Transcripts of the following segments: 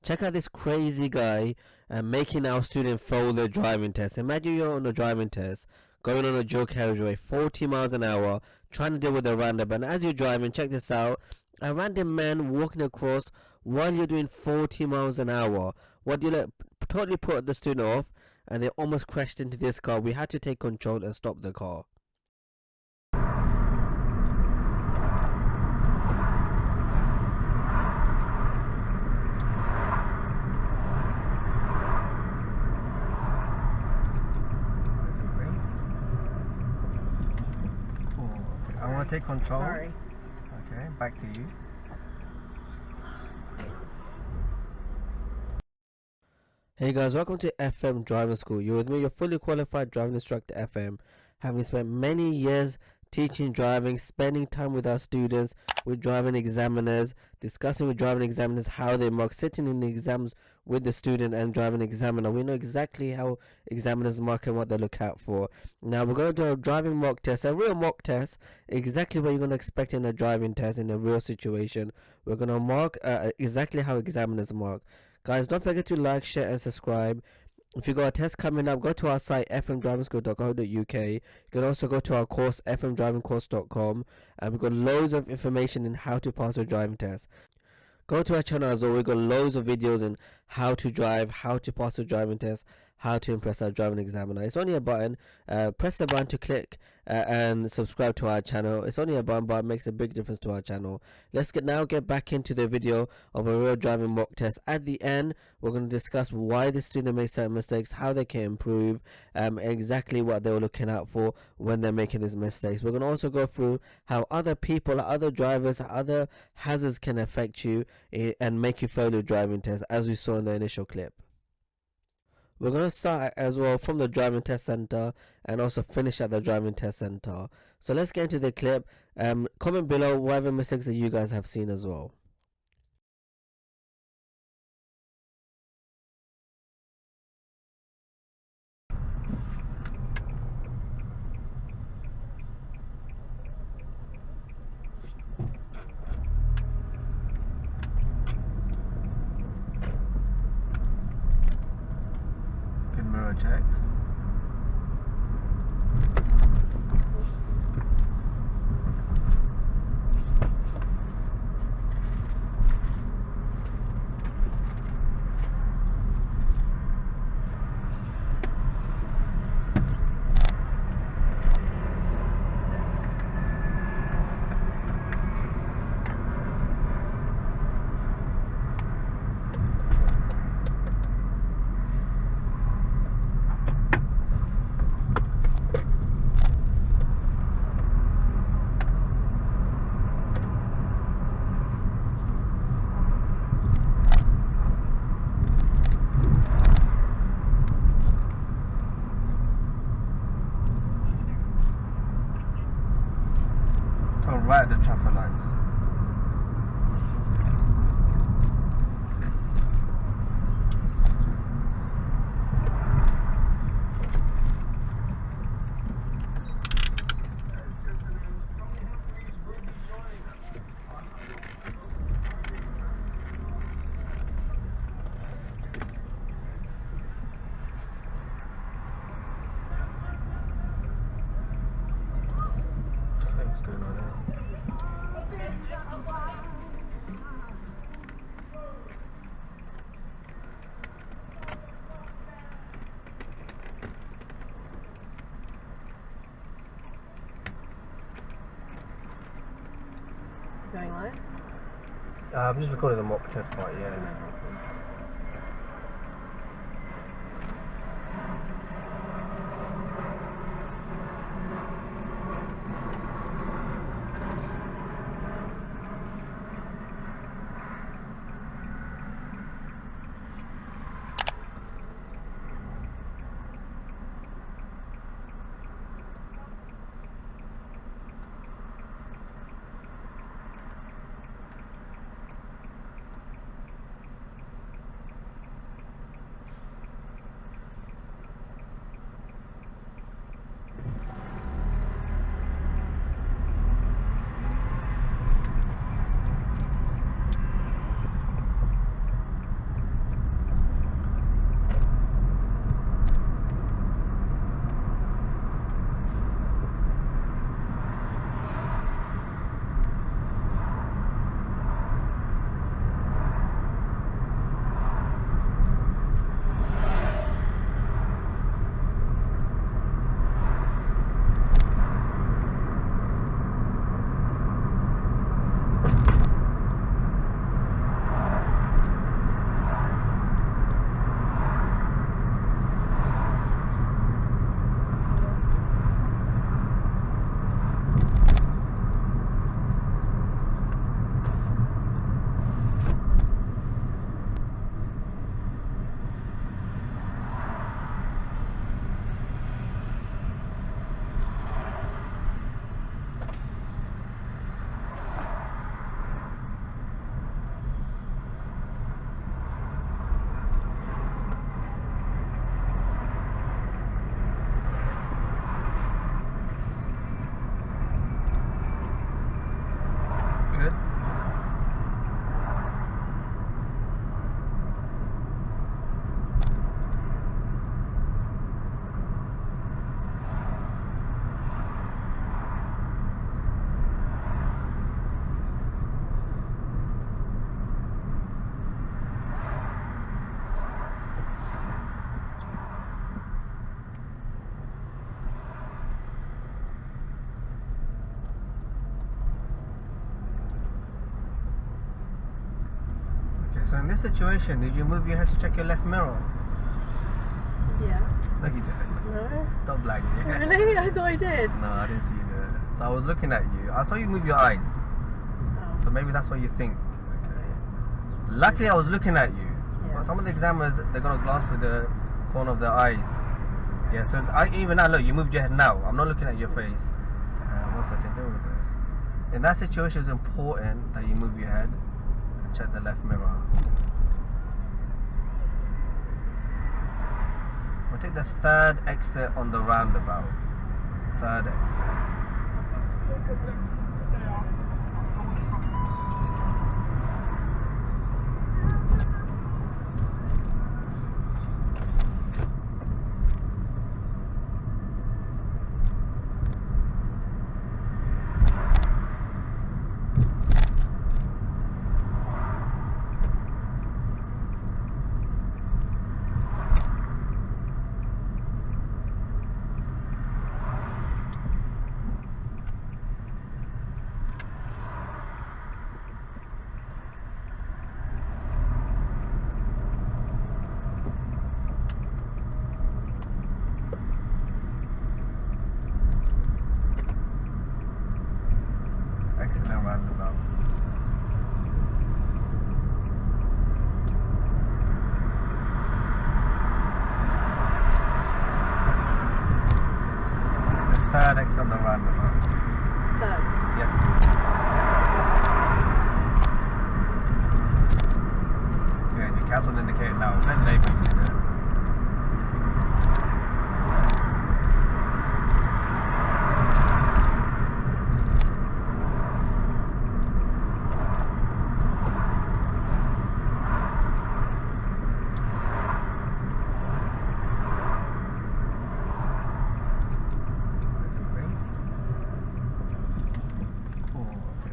Check out this crazy guy making our student fail their driving test. Imagine you're on a driving test, going on a dual carriageway, 40 miles an hour, trying to deal with a random. And as you're driving, check this out, a random man walking across while you're doing 40 miles an hour. What do you let? Totally put the student off, and they almost crashed into this car. We had to take control and stop the car. I want to take control. Sorry. Okay, back to you. Hey guys, welcome to FM Driving School. You're with me, your fully qualified driving instructor FM, having spent many years teaching driving, spending time with our students, with driving examiners, discussing with driving examiners how they mark, sitting in the exams with the student and driving examiner. We know exactly how examiners mark and what they look out for. Now we're going to do a driving mock test, a real mock test, exactly what you're going to expect in a driving test in a real situation. We're going to mark exactly how examiners mark. Guys, don't forget to like, share and subscribe. If you got a test coming up, go to our site fmdrivingschool.co.uk. You can also go to our course fmdrivingcourse.com, and we've got loads of information in how to pass a driving test. Go to our channel as well. We've got loads of videos on how to drive, how to pass a driving test, how to impress our driving examiner. It's only a button. Press the button to click and subscribe to our channel. It's only a button, but it makes a big difference to our channel. Let's get back into the video of a real driving mock test. At the end, we're going to discuss why the student made certain mistakes, how they can improve, exactly what they were looking out for when they're making these mistakes. We're going to also go through how other people, other drivers, other hazards can affect you and make you fail your driving test, as we saw in the initial clip. We're going to start as well from the driving test center and also finish at the driving test center. So let's get into the clip. Comment below whatever mistakes that you guys have seen as well. Good mirror checks. Turn right at the traffic lights. What's going on there? Going live? I'm just recording the mock test part, yeah. So in this situation, did you move your head to check your left mirror? Yeah. No, you didn't. No? Don't blag me. Really? I thought I did. No, I didn't see you do it. So I was looking at you. I saw you move your eyes. Oh. So maybe that's what you think. Okay. Luckily, I was looking at you. Yeah. But some of the examiners, they're going to glance through the corner of their eyes. Yeah, so even now, look, you moved your head now. I'm not looking at your face. What else I can do with this? In that situation, it's important that you move your head and check the left mirror. We'll take the third exit on the roundabout. Third exit. Excellent roundabout. The third exit on the roundabout. Third. Yes, please. Good, you cancel the indicator now. It's a bit late for you to do it.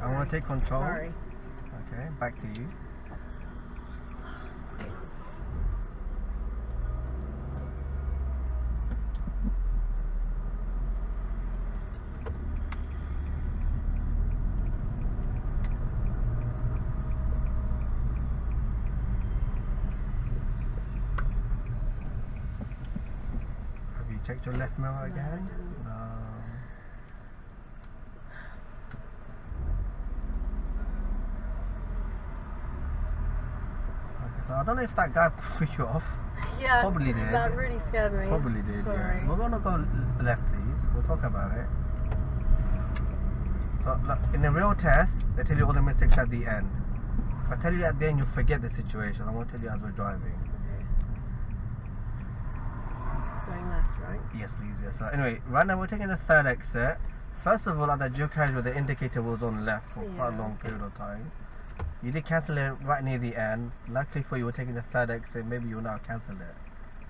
I want to take control. Sorry. Okay, back to you. Have you checked your left mirror again? No. So I don't know if that guy threw you off. Yeah. Probably did. That really scared me. Probably did, Sorry. yeah. We're gonna go left, please. We'll talk about it. So look, in a real test, they tell you all the mistakes at the end. If I tell you at the end, you'll forget the situation. I won't tell you as we're driving. Okay. Going left, right? Yes, please. Yes. So anyway, right now we're taking the third exit. First of all, at the dual carriageway, the indicator was on left for quite a long period of time. You did cancel it right near the end. Luckily for you, we're taking the third exit. Maybe you'll now cancel it.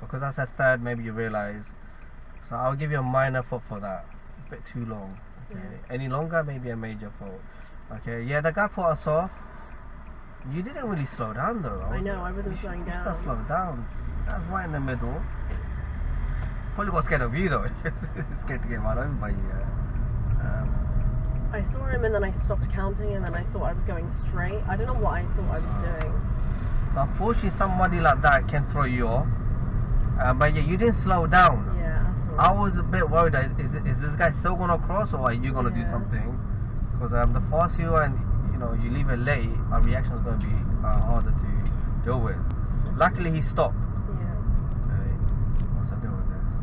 Because I said third, maybe you realize. So I'll give you a minor fault for that. It's a bit too long. Okay. Yeah. Any longer, maybe a major fault. Okay. Yeah, the guy put us off. You didn't really slow down though. I know, I wasn't slowing You should down. have slowed down. That's right in the middle. Probably got scared of you though. Scared to get run over by you. I saw him and then I stopped counting and then I thought I was going straight. I don't know what I thought I was doing. So unfortunately, somebody like that can throw you off. But yeah, you didn't slow down. Yeah, that's all. I was a bit worried. Is this guy still gonna cross, or are you gonna do Yeah. something? Because the faster you are, and you leave it late, our reaction is gonna be harder to deal with. Luckily, he stopped. Yeah. Okay. What's I do with this?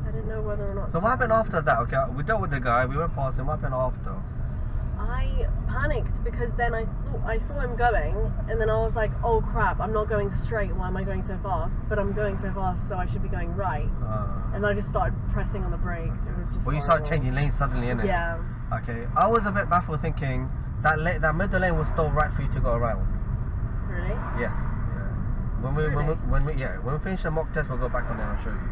I didn't know whether or not So to- what happened after that? Okay, we dealt with the guy. We went past him. What happened after? I panicked because then I saw him going and then I was like, oh crap, I'm not going straight, why am I going so fast? But I'm going so fast, so I should be going right. And I just started pressing on the brakes. It was just Well, you started horrible. changing lanes suddenly, innit? Yeah. Okay. I was a bit baffled, thinking that middle lane was still right for you to go around. Really? Yes. Yeah. When we finish the mock test, we'll go back on there and show you.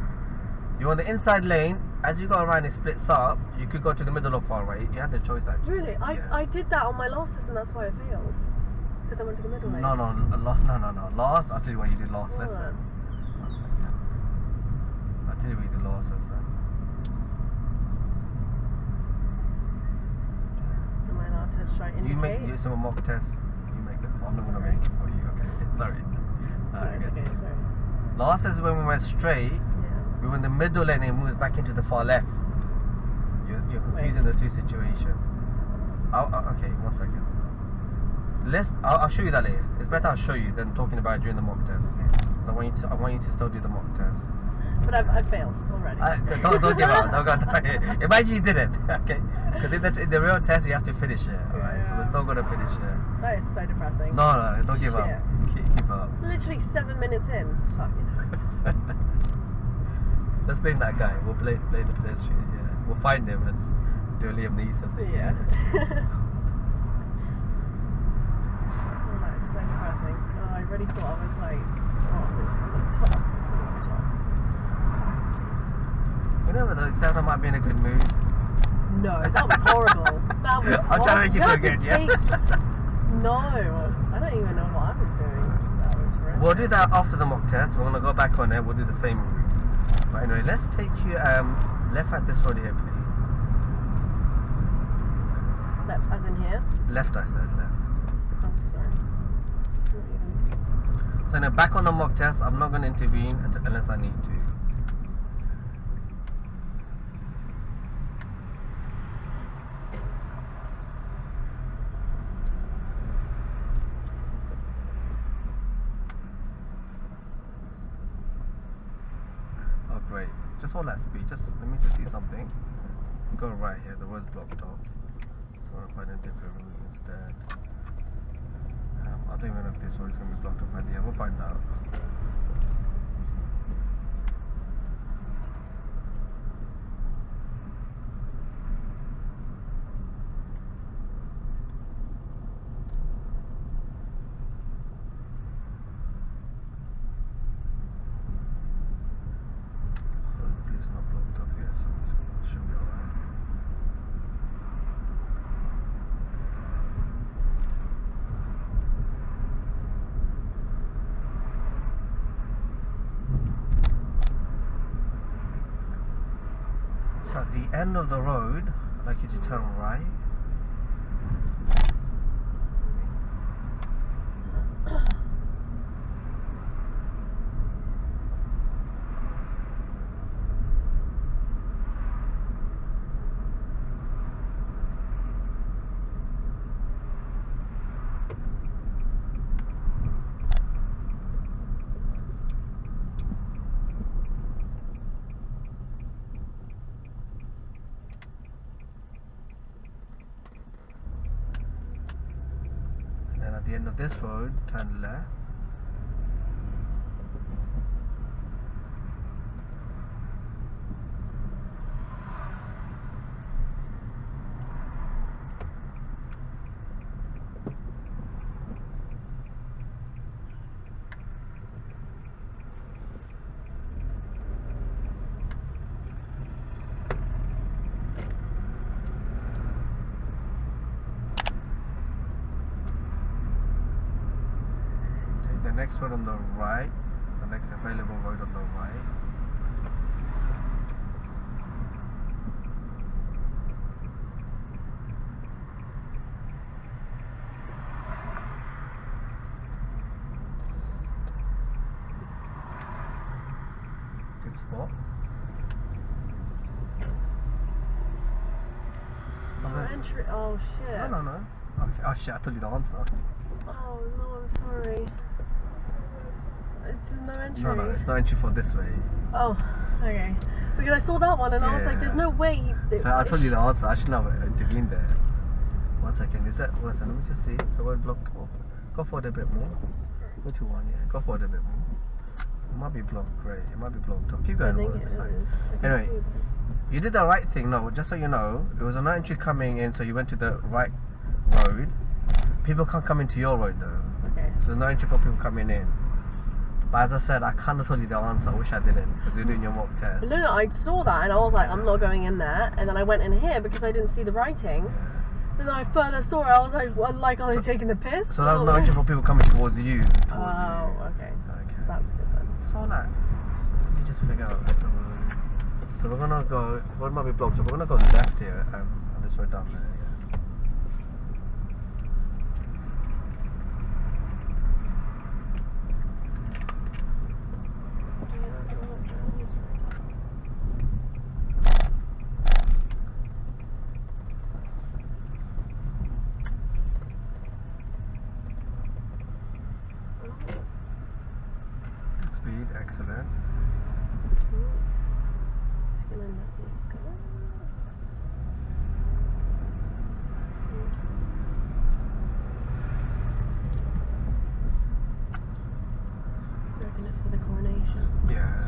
You're on the inside lane. As you go around, it splits up. You could go to the middle or far right. You had the choice actually. Really? Yes. I did that on my last lesson, that's why I failed. Because I went to the middle lane. No. Last, I'll tell you what you did last What? lesson. One second. I'll tell you what you did last lesson. Am I allowed to try You indicate? make some mock tests. You Sorry. It's okay, sorry. Last is when we went straight. Yeah. We were in the middle lane and it moves back into the far left. You're confusing the two situations. Okay, 1 second. I'll show you that later. It's better I'll show you than talking about it during the mock test. So I want you to still do the mock test. But I've failed already. Don't give up. Don't. Imagine you didn't. Okay. Because in the real test you have to finish it. Alright. So we're still gonna finish it. That is so depressing. No, don't give up. Keep up. Literally 7 minutes in. Fucking hell. Let's blame that guy. We'll blame the pedestrian. Yeah. We'll find him and do a Liam Neeson thing. Yeah. Oh, that is so depressing. Oh, I really thought I was like, oh, this is gonna pass this morning test. You know, the examiner might be in a good mood. No, that was horrible. That was horrible. I'm trying to make you feel good, yeah? No, I don't even know what I was doing. That was horrific. We'll do that after the mock test. We're going to go back on it. We'll do the same route. But anyway, let's take you left at this road here, please. Left, as in here? Left, I said left. I'm sorry. Not even. So now back on the mock test. I'm not going to intervene unless I need to. Great. Just hold that speed. Let me see something. Go right here. The road's blocked off. So I'm going to find a different route instead. I don't even know if this road is going to be blocked off at the end. We'll find out. At the end of the road, I'd like you to turn right. At the end of this road, turn left. The next road on the right, the next available road on the right. Good spot. Entry. Oh shit. No. Okay. Oh shit, I told you the answer. Oh no, I'm sorry. There's no entry. No, it's no entry for this way. Oh, okay. Because I saw that one and I was like, there's no way. So I told you the answer. I shouldn't have intervened there. 1 second. Is that? 1 second. Let me just see. So we'll block. Go forward a bit more. Go to one. Yeah. Go forward a bit more. It might be blocked. Great. It might be blocked. Keep going. I think it is. Anyway, you did the right thing. No, just so you know, it was a no entry coming in, so you went to the right road. People can't come into your road though. Okay. So no entry for people coming in. But as I said, I kind of told you the answer. I wish I didn't, because you're doing your mock test. No, I saw that and I was like, I'm not going in there. And then I went in here because I didn't see the writing. And then I further saw it. I was like, well, like, are they taking the piss? So that was no entry for people coming towards you. Okay. That's different. It's all that. You just figure out. So we're gonna go. What might be blocked? So we're gonna go left here, on this road down there. Yeah. speed, excellent. It's gonna let me go. I reckon it's for the coronation. Yeah.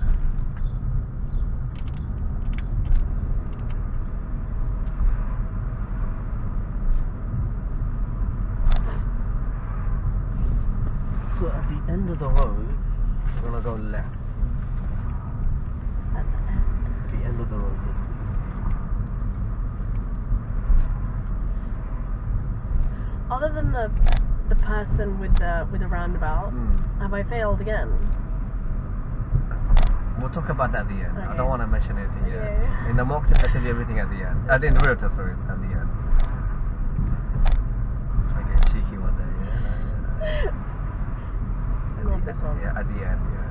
So at the end of the road, we're gonna go left. At the end. At the end of the road, yes. Other than the person with the roundabout, have I failed again? We'll talk about that at the end. I Okay. don't want to mention anything yet. Okay. In the mock test, I tell you everything at the end. In the real test, sorry, at the end. Try to get cheeky one day, yeah. Not this one. Yeah, at the end, yeah.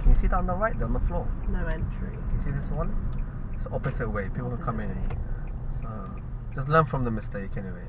Can you see that on the right, there on the floor? No entry. You see this one? It's opposite way. People can come in. Opposite way. So just learn from the mistake anyway.